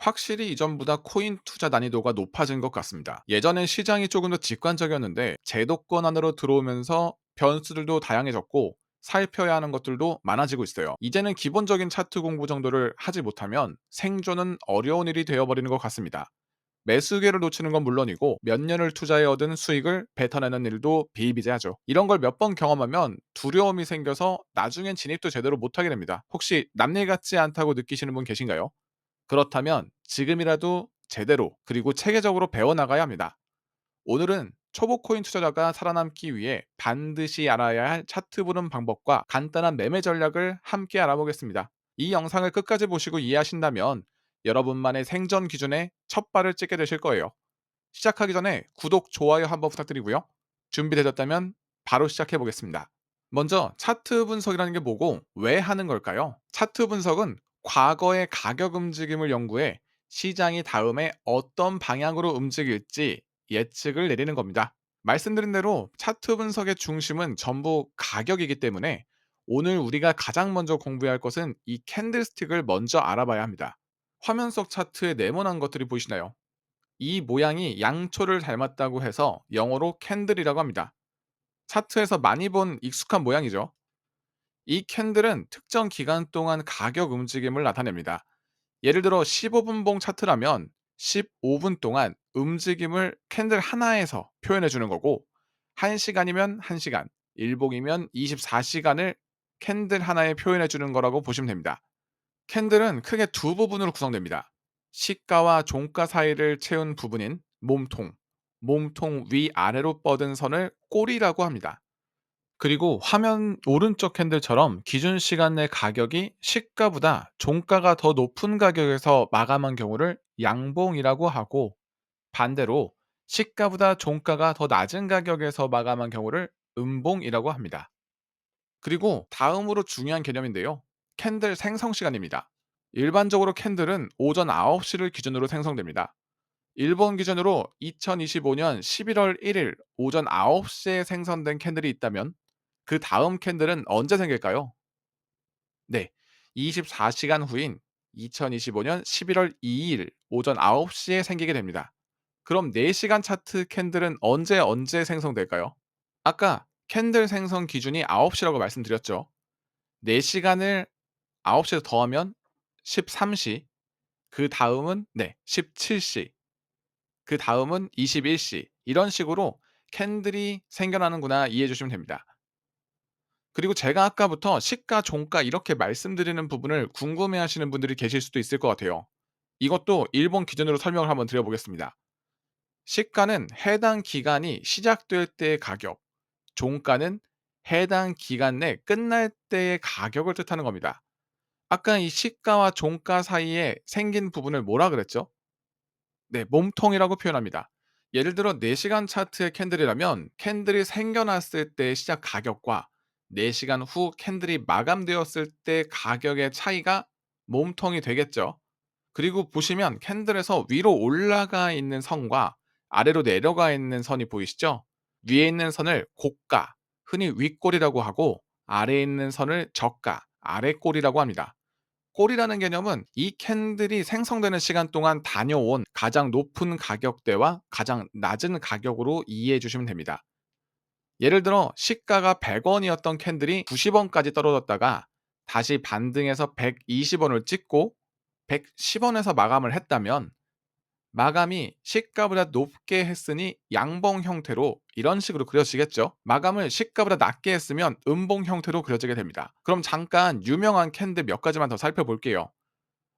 확실히 이전보다 코인 투자 난이도가 높아진 것 같습니다. 예전엔 시장이 조금 더 직관적이었는데 제도권 안으로 들어오면서 변수들도 다양해졌고 살펴야 하는 것들도 많아지고 있어요. 이제는 기본적인 차트 공부 정도를 하지 못하면 생존은 어려운 일이 되어버리는 것 같습니다. 매수기를 놓치는 건 물론이고 몇 년을 투자해 얻은 수익을 뱉어내는 일도 비일비재하죠. 이런 걸 몇 번 경험하면 두려움이 생겨서 나중엔 진입도 제대로 못하게 됩니다. 혹시 남일 같지 않다고 느끼시는 분 계신가요? 그렇다면 지금이라도 제대로 그리고 체계적으로 배워나가야 합니다. 오늘은 초보 코인 투자자가 살아남기 위해 반드시 알아야 할 차트 보는 방법과 간단한 매매 전략을 함께 알아보겠습니다. 이 영상을 끝까지 보시고 이해하신다면 여러분만의 생존 기준에 첫 발을 찍게 되실 거예요. 시작하기 전에 구독, 좋아요 한번 부탁드리고요. 준비되셨다면 바로 시작해 보겠습니다. 먼저 차트 분석이라는 게 뭐고 왜 하는 걸까요? 차트 분석은 과거의 가격 움직임을 연구해 시장이 다음에 어떤 방향으로 움직일지 예측을 내리는 겁니다. 말씀드린 대로 차트 분석의 중심은 전부 가격이기 때문에 오늘 우리가 가장 먼저 공부해야 할 것은 이 캔들스틱을 먼저 알아봐야 합니다. 화면 속 차트에 네모난 것들이 보이시나요? 이 모양이 양초를 닮았다고 해서 영어로 캔들이라고 합니다. 차트에서 많이 본 익숙한 모양이죠. 이 캔들은 특정 기간 동안 가격 움직임을 나타냅니다. 예를 들어 15분봉 차트라면 15분 동안 움직임을 캔들 하나에서 표현해 주는 거고 1시간이면 1시간, 일봉이면 24시간을 캔들 하나에 표현해 주는 거라고 보시면 됩니다. 캔들은 크게 두 부분으로 구성됩니다. 시가와 종가 사이를 채운 부분인 몸통, 몸통 위아래로 뻗은 선을 꼬리라고 합니다. 그리고 화면 오른쪽 캔들처럼 기준 시간 내 가격이 시가보다 종가가 더 높은 가격에서 마감한 경우를 양봉이라고 하고 반대로 시가보다 종가가 더 낮은 가격에서 마감한 경우를 음봉이라고 합니다. 그리고 다음으로 중요한 개념인데요. 캔들 생성 시간입니다. 일반적으로 캔들은 오전 9시를 기준으로 생성됩니다. 일본 기준으로 2025년 11월 1일 오전 9시에 생성된 캔들이 있다면 그 다음 캔들은 언제 생길까요? 네. 24시간 후인 2025년 11월 2일 오전 9시에 생기게 됩니다. 그럼 4시간 차트 캔들은 언제 생성될까요? 아까 캔들 생성 기준이 9시라고 말씀드렸죠. 4시간을 9시에서 더하면 13시, 그 다음은 17시, 그 다음은 21시 이런 식으로 캔들이 생겨나는구나 이해해 주시면 됩니다. 그리고 제가 아까부터 시가, 종가 이렇게 말씀드리는 부분을 궁금해하시는 분들이 계실 수도 있을 것 같아요. 이것도 일본 기준으로 설명을 한번 드려 보겠습니다. 시가는 해당 기간이 시작될 때의 가격, 종가는 해당 기간 내 끝날 때의 가격을 뜻하는 겁니다. 아까 이 시가와 종가 사이에 생긴 부분을 뭐라 그랬죠? 네, 몸통이라고 표현합니다. 예를 들어 4시간 차트의 캔들이라면 캔들이 생겨났을 때의 시작 가격과 4시간 후 캔들이 마감되었을 때 가격의 차이가 몸통이 되겠죠. 그리고 보시면 캔들에서 위로 올라가 있는 선과 아래로 내려가 있는 선이 보이시죠? 위에 있는 선을 고가, 흔히 윗골이라고 하고 아래에 있는 선을 저가, 아래골이라고 합니다. 꼴이라는 개념은 이 캔들이 생성되는 시간 동안 다녀온 가장 높은 가격대와 가장 낮은 가격으로 이해해 주시면 됩니다. 예를 들어 시가가 100원이었던 캔들이 90원까지 떨어졌다가 다시 반등해서 120원을 찍고 110원에서 마감을 했다면 마감이 시가보다 높게 했으니 양봉 형태로 이런 식으로 그려지겠죠. 마감을 시가보다 낮게 했으면 음봉 형태로 그려지게 됩니다. 그럼 잠깐 유명한 캔들 몇 가지만 더 살펴볼게요.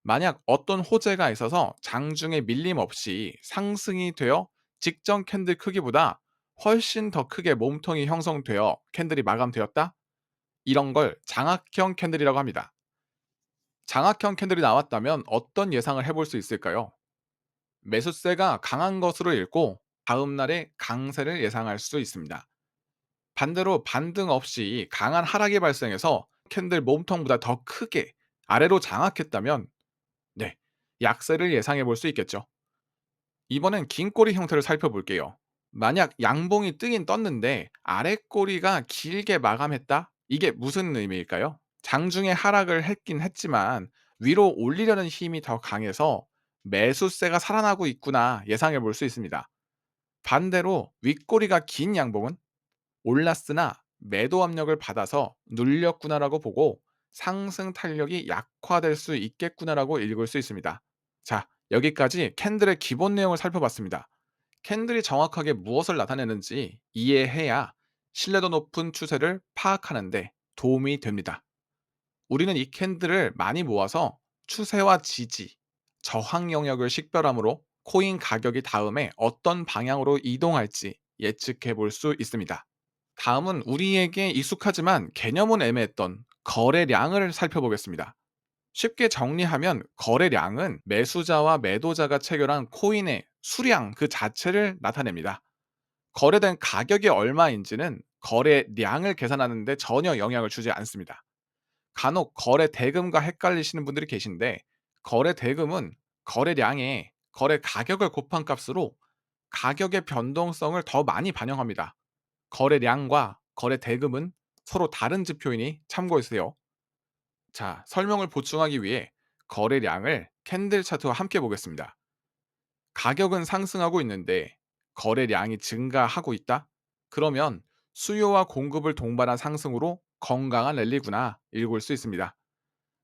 만약 어떤 호재가 있어서 장중에 밀림 없이 상승이 되어 직전 캔들 크기보다 훨씬 더 크게 몸통이 형성되어 캔들이 마감되었다? 이런 걸 장악형 캔들이라고 합니다. 장악형 캔들이 나왔다면 어떤 예상을 해볼 수 있을까요? 매수세가 강한 것으로 읽고 다음 날의 강세를 예상할 수 있습니다. 반대로 반등 없이 강한 하락이 발생해서 캔들 몸통보다 더 크게 아래로 장악했다면 네, 약세를 예상해 볼 수 있겠죠. 이번엔 긴 꼬리 형태를 살펴볼게요. 만약 양봉이 뜨긴 떴는데 아래 꼬리가 길게 마감했다? 이게 무슨 의미일까요? 장중에 하락을 했긴 했지만 위로 올리려는 힘이 더 강해서 매수세가 살아나고 있구나 예상해 볼 수 있습니다. 반대로 윗꼬리가 긴 양봉은 올랐으나 매도 압력을 받아서 눌렸구나라고 보고 상승 탄력이 약화될 수 있겠구나라고 읽을 수 있습니다. 자, 여기까지 캔들의 기본 내용을 살펴봤습니다. 캔들이 정확하게 무엇을 나타내는지 이해해야 신뢰도 높은 추세를 파악하는데 도움이 됩니다. 우리는 이 캔들을 많이 모아서 추세와 지지, 저항 영역을 식별함으로 코인 가격이 다음에 어떤 방향으로 이동할지 예측해 볼 수 있습니다. 다음은 우리에게 익숙하지만 개념은 애매했던 거래량을 살펴보겠습니다. 쉽게 정리하면 거래량은 매수자와 매도자가 체결한 코인의 수량 그 자체를 나타냅니다. 거래된 가격이 얼마인지는 거래량을 계산하는데 전혀 영향을 주지 않습니다. 간혹 거래 대금과 헷갈리시는 분들이 계신데, 거래 대금은 거래량에 거래 가격을 곱한 값으로 가격의 변동성을 더 많이 반영합니다. 거래량과 거래 대금은 서로 다른 지표이니 참고해주세요. 자, 설명을 보충하기 위해 거래량을 캔들 차트와 함께 보겠습니다. 가격은 상승하고 있는데 거래량이 증가하고 있다? 그러면 수요와 공급을 동반한 상승으로 건강한 랠리구나 읽을 수 있습니다.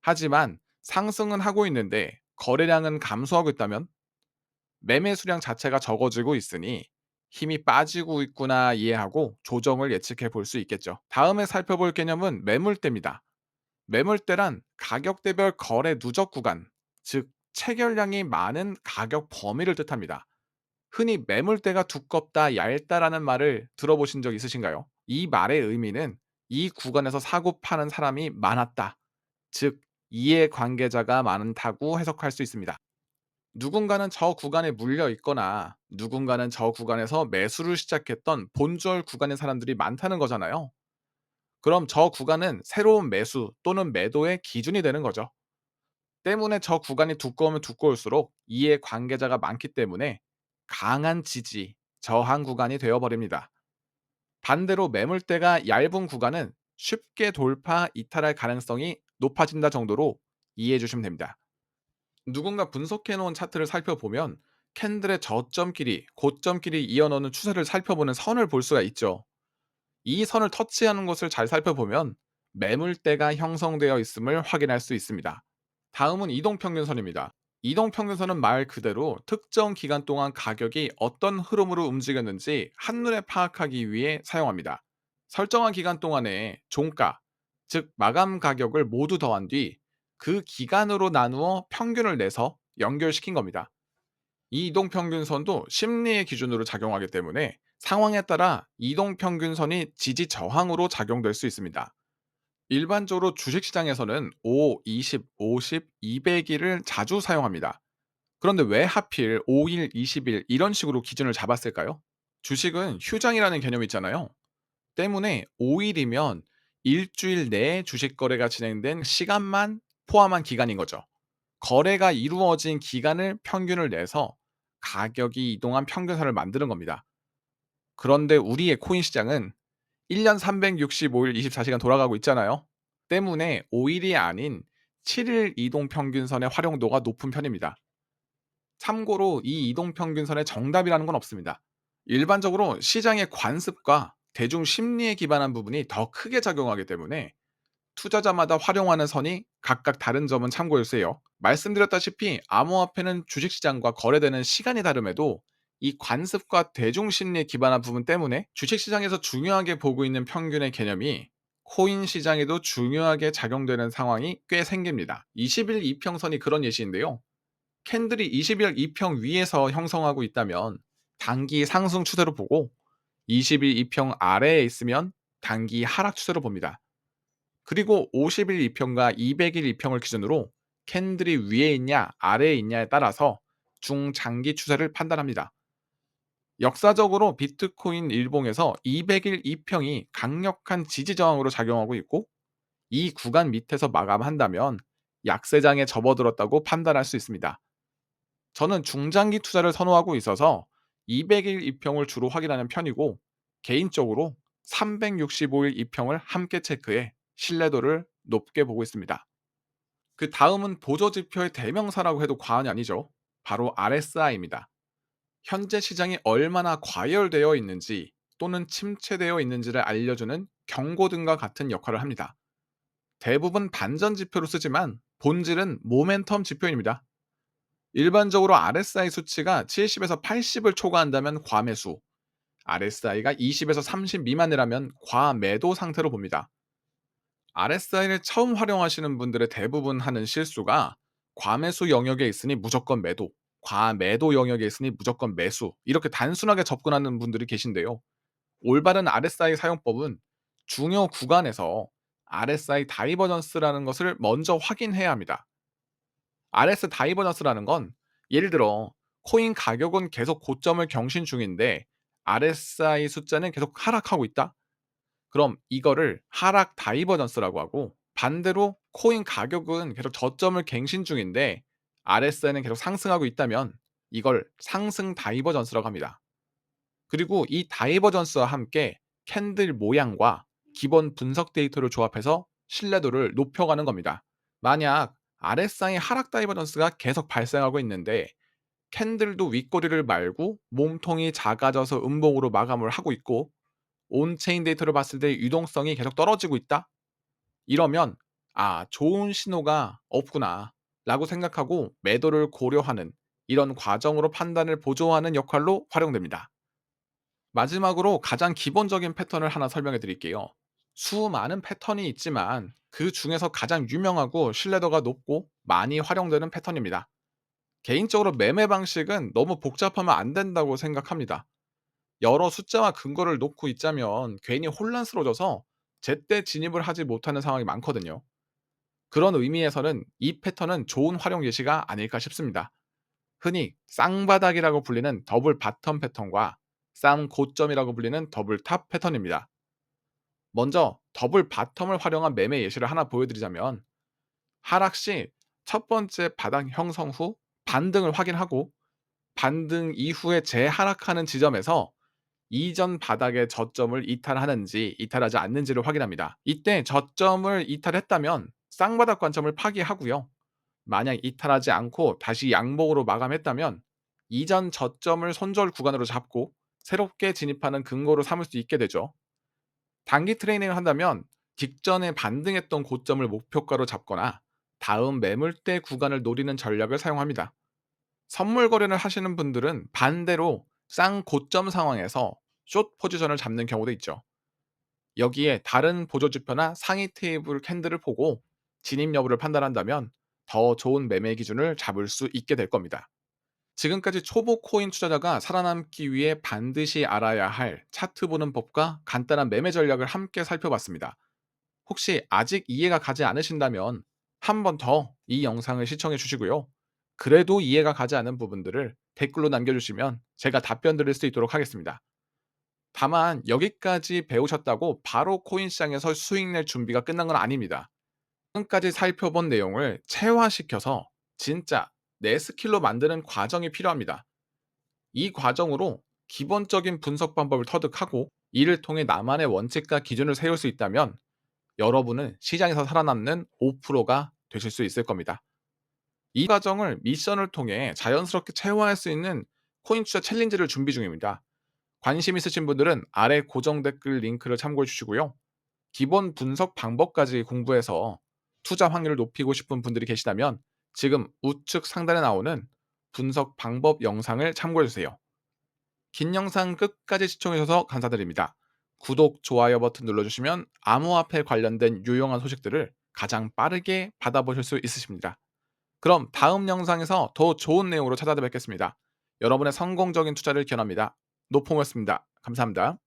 하지만 상승은 하고 있는데 거래량은 감소하고 있다면 매매 수량 자체가 적어지고 있으니 힘이 빠지고 있구나 이해하고 조정을 예측해 볼 수 있겠죠. 다음에 살펴볼 개념은 매물대입니다. 매물대란 가격대별 거래 누적 구간, 즉 체결량이 많은 가격 범위를 뜻합니다. 흔히 매물대가 두껍다, 얇다라는 말을 들어보신 적 있으신가요? 이 말의 의미는 이 구간에서 사고 파는 사람이 많았다, 즉 이해 관계자가 많다고 해석할 수 있습니다. 누군가는 저 구간에 물려 있거나 누군가는 저 구간에서 매수를 시작했던 본절 구간의 사람들이 많다는 거잖아요. 그럼 저 구간은 새로운 매수 또는 매도의 기준이 되는 거죠. 때문에 저 구간이 두꺼우면 두꺼울수록 이해 관계자가 많기 때문에 강한 지지, 저항 구간이 되어버립니다. 반대로 매물대가 얇은 구간은 쉽게 돌파, 이탈할 가능성이 높아진다 정도로 이해해 주시면 됩니다. 누군가 분석해 놓은 차트를 살펴보면 캔들의 저점끼리, 고점끼리 이어놓는 추세를 살펴보는 선을 볼 수가 있죠. 이 선을 터치하는 것을 잘 살펴보면 매물대가 형성되어 있음을 확인할 수 있습니다. 다음은 이동평균선입니다. 이동평균선은 말 그대로 특정 기간 동안 가격이 어떤 흐름으로 움직였는지 한눈에 파악하기 위해 사용합니다. 설정한 기간 동안에 종가, 즉 마감 가격을 모두 더한 뒤 그 기간으로 나누어 평균을 내서 연결시킨 겁니다. 이 이동평균선도 심리의 기준으로 작용하기 때문에 상황에 따라 이동평균선이 지지 저항으로 작용될 수 있습니다. 일반적으로 주식시장에서는 5, 20, 50, 200일을 자주 사용합니다. 그런데 왜 하필 5일, 20일 이런 식으로 기준을 잡았을까요? 주식은 휴장이라는 개념이 있잖아요. 때문에 5일이면 일주일 내에 주식 거래가 진행된 시간만 포함한 기간인 거죠. 거래가 이루어진 기간을 평균을 내서 가격이 이동한 평균선을 만드는 겁니다. 그런데 우리의 코인 시장은 1년 365일 24시간 돌아가고 있잖아요. 때문에 5일이 아닌 7일 이동 평균선의 활용도가 높은 편입니다. 참고로 이 이동 평균선의 정답이라는 건 없습니다. 일반적으로 시장의 관습과 대중 심리에 기반한 부분이 더 크게 작용하기 때문에 투자자마다 활용하는 선이 각각 다른 점은 참고해 주세요. 말씀드렸다시피 암호화폐는 주식시장과 거래되는 시간이 다름에도 이 관습과 대중 심리에 기반한 부분 때문에 주식시장에서 중요하게 보고 있는 평균의 개념이 코인 시장에도 중요하게 작용되는 상황이 꽤 생깁니다. 20일 이평선이 그런 예시인데요. 캔들이 20일 이평 위에서 형성하고 있다면 단기 상승 추세로 보고 20일 이평 아래에 있으면 단기 하락 추세로 봅니다. 그리고 50일 이평과 200일 이평을 기준으로 캔들이 위에 있냐 아래에 있냐에 따라서 중장기 추세를 판단합니다. 역사적으로 비트코인 일봉에서 200일 이평이 강력한 지지 저항으로 작용하고 있고, 이 구간 밑에서 마감한다면 약세장에 접어들었다고 판단할 수 있습니다. 저는 중장기 투자를 선호하고 있어서 200일 이평을 주로 확인하는 편이고, 개인적으로 365일 이평을 함께 체크해 신뢰도를 높게 보고 있습니다. 그 다음은 보조지표의 대명사라고 해도 과언이 아니죠. 바로 RSI입니다. 현재 시장이 얼마나 과열되어 있는지 또는 침체되어 있는지를 알려주는 경고등과 같은 역할을 합니다. 대부분 반전 지표로 쓰지만 본질은 모멘텀 지표입니다. 일반적으로 RSI 수치가 70에서 80을 초과한다면 과매수, RSI가 20에서 30 미만이라면 과매도 상태로 봅니다. RSI를 처음 활용하시는 분들의 대부분 하는 실수가 과매수 영역에 있으니 무조건 매도, 과매도 영역에 있으니 무조건 매수, 이렇게 단순하게 접근하는 분들이 계신데요. 올바른 RSI 사용법은 중요 구간에서 RSI 다이버전스라는 것을 먼저 확인해야 합니다. RS 다이버전스라는 건 예를 들어 코인 가격은 계속 고점을 경신 중인데 RSI 숫자는 계속 하락하고 있다? 그럼 이거를 하락 다이버전스라고 하고, 반대로 코인 가격은 계속 저점을 갱신 중인데 RSI는 계속 상승하고 있다면 이걸 상승 다이버전스라고 합니다. 그리고 이 다이버전스와 함께 캔들 모양과 기본 분석 데이터를 조합해서 신뢰도를 높여가는 겁니다. 만약 RSI 하락 다이버전스가 계속 발생하고 있는데 캔들도 윗꼬리를 말고 몸통이 작아져서 음봉으로 마감을 하고 있고 온체인 데이터를 봤을 때 유동성이 계속 떨어지고 있다? 이러면 좋은 신호가 없구나 라고 생각하고 매도를 고려하는, 이런 과정으로 판단을 보조하는 역할로 활용됩니다. 마지막으로 가장 기본적인 패턴을 하나 설명해 드릴게요. 수많은 패턴이 있지만 그 중에서 가장 유명하고 신뢰도가 높고 많이 활용되는 패턴입니다. 개인적으로 매매 방식은 너무 복잡하면 안 된다고 생각합니다. 여러 숫자와 근거를 놓고 있자면 괜히 혼란스러워져서 제때 진입을 하지 못하는 상황이 많거든요. 그런 의미에서는 이 패턴은 좋은 활용 예시가 아닐까 싶습니다. 흔히 쌍바닥이라고 불리는 더블 바텀 패턴과 쌍고점이라고 불리는 더블 탑 패턴입니다. 먼저 더블 바텀을 활용한 매매 예시를 하나 보여드리자면, 하락 시 첫 번째 바닥 형성 후 반등을 확인하고 반등 이후에 재하락하는 지점에서 이전 바닥의 저점을 이탈하는지 이탈하지 않는지를 확인합니다. 이때 저점을 이탈했다면 쌍바닥 관점을 파기하고요. 만약 이탈하지 않고 다시 양봉으로 마감했다면 이전 저점을 손절 구간으로 잡고 새롭게 진입하는 근거로 삼을 수 있게 되죠. 단기 트레이닝을 한다면 직전에 반등했던 고점을 목표가로 잡거나 다음 매물대 구간을 노리는 전략을 사용합니다. 선물 거래를 하시는 분들은 반대로 쌍고점 상황에서 숏 포지션을 잡는 경우도 있죠. 여기에 다른 보조지표나 상위 테이블 캔들을 보고 진입 여부를 판단한다면 더 좋은 매매 기준을 잡을 수 있게 될 겁니다. 지금까지 초보 코인 투자자가 살아남기 위해 반드시 알아야 할 차트 보는 법과 간단한 매매 전략을 함께 살펴봤습니다. 혹시 아직 이해가 가지 않으신다면 한 번 더 이 영상을 시청해 주시고요. 그래도 이해가 가지 않은 부분들을 댓글로 남겨주시면 제가 답변 드릴 수 있도록 하겠습니다. 다만 여기까지 배우셨다고 바로 코인 시장에서 수익 낼 준비가 끝난 건 아닙니다. 지금까지 살펴본 내용을 체화시켜서 진짜 내 스킬로 만드는 과정이 필요합니다. 이 과정으로 기본적인 분석 방법을 터득하고 이를 통해 나만의 원칙과 기준을 세울 수 있다면 여러분은 시장에서 살아남는 5%가 되실 수 있을 겁니다. 이 과정을 미션을 통해 자연스럽게 체화할 수 있는 코인 투자 챌린지를 준비 중입니다. 관심 있으신 분들은 아래 고정 댓글 링크를 참고해 주시고요. 기본 분석 방법까지 공부해서 투자 확률을 높이고 싶은 분들이 계시다면 지금 우측 상단에 나오는 분석 방법 영상을 참고해 주세요. 긴 영상 끝까지 시청해 주셔서 감사드립니다. 구독, 좋아요 버튼 눌러주시면 암호화폐 관련된 유용한 소식들을 가장 빠르게 받아보실 수 있으십니다. 그럼 다음 영상에서 더 좋은 내용으로 찾아뵙겠습니다. 여러분의 성공적인 투자를 기원합니다. 노폼이었습니다. 감사합니다.